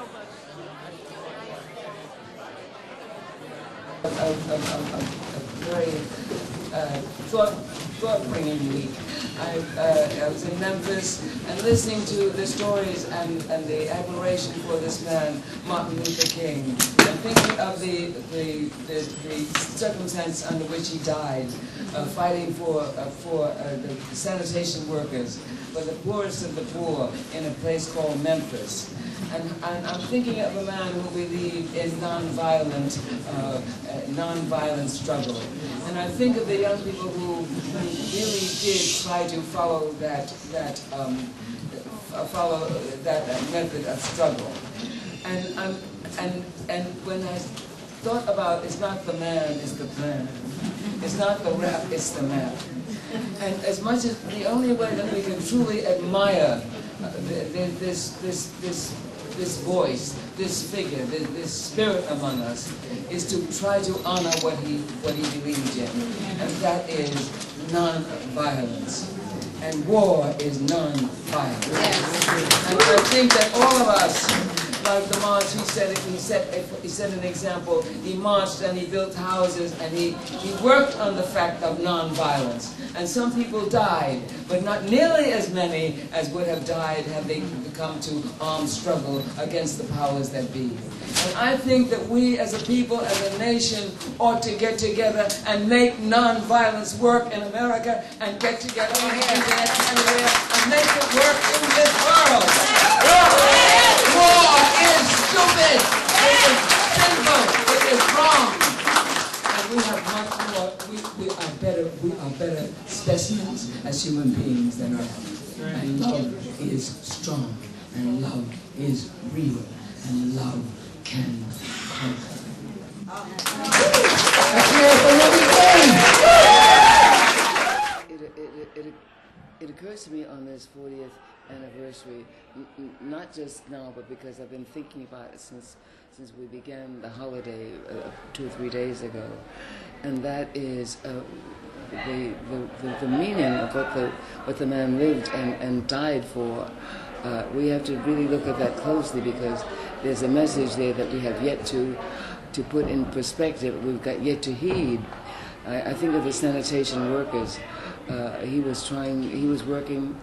A very thought-bringing week. I was in Memphis and listening to the stories and the admiration for this man, Martin Luther King, and thinking of the circumstance under which he died, fighting for the sanitation workers, for the poorest of the poor in a place called Memphis. And I'm thinking of a man who believed in nonviolent struggle. And I think of the young people who really did try to follow that method of struggle. And when I thought about, it's not the man, it's the plan. It's not the rap, it's the map. And as much as the only way that we can truly admire this voice, this figure, this spirit among us, is to try to honor what he believed in, and that is non-violence. And war is non-violence. Yes. And I think that all of us, like the march, he set an example. He marched and he built houses and he worked on the fact of non-violence. And some people died, but not nearly as many as would have died had they come to armed struggle against the powers that be. And I think that we as a people, as a nation, ought to get together and make non-violence work in America and get together on the internet anywhere and make it work in this world. War is stupid. It is sinful. It is wrong. And we have much more. We are better specimens as human beings than our enemies. And love is strong. And love is real. And love can conquer. It occurs to me on this 40th anniversary, not just now, but because I've been thinking about it since we began the holiday 2 or 3 days ago, and that is the meaning of what the man lived and died for. We have to really look at that closely, because there's a message there that we have yet to put in perspective. We've got yet to heed. I think of the sanitation workers. He was working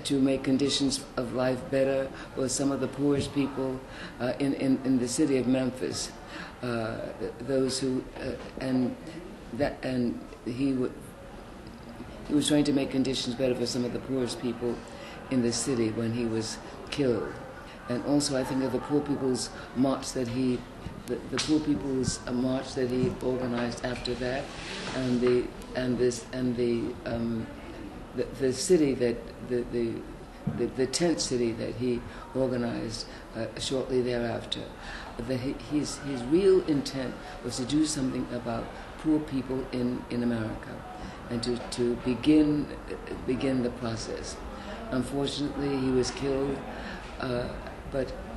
to make conditions of life better for some of the poorest people in the city of Memphis. Those who he was trying to make conditions better for some of the poorest people in the city when he was killed. And also I think of the poor people's march that he organized after that, and the city that the tent city that he organized shortly thereafter. His real intent was to do something about poor people in America, and to begin the process. Unfortunately, he was killed,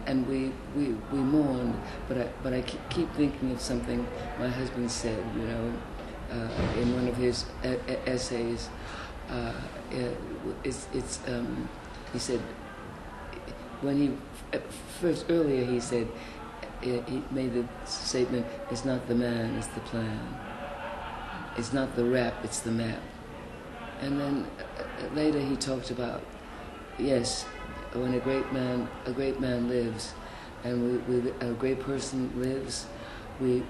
and we mourned. But I keep thinking of something my husband said, in one of his essays. He said, earlier he said, he made the statement, it's not the man, it's the plan. It's not the rap, it's the map. And then later he talked about, yes, when a great man lives, and a great person lives, we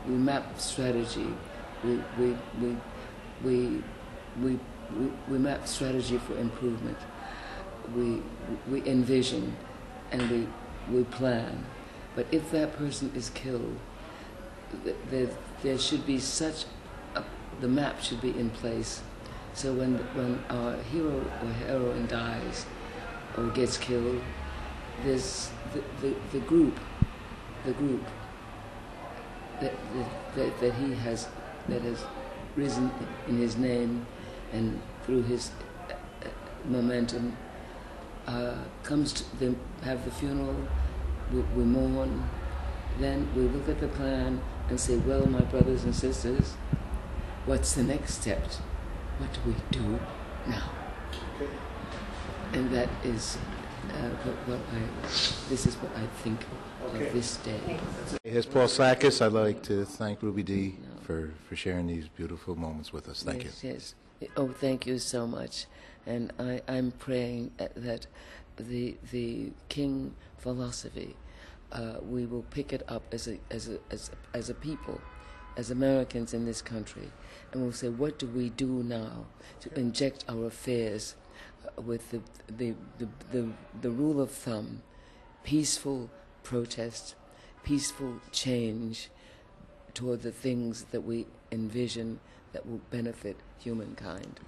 map strategy. We map strategy for improvement. We envision, and we plan. But if that person is killed, there should be the map should be in place. So when our hero or heroine dies or gets killed, there's the group that has risen in his name and through his momentum comes to have the funeral. We mourn. Then we look at the plan and say, well, my brothers and sisters, what's the next step? What do we do now? And that is This is what I think of this day. Here's Paul Sakis. I'd like to thank Ruby Dee for sharing these beautiful moments with us. Thank you. Yes. Oh, thank you so much. And I'm praying that the King philosophy, we will pick it up as a people, as Americans in this country, and we'll say, what do we do now to inject our affairs with the rule of thumb, peaceful protest, peaceful change toward the things that we envision that will benefit humankind.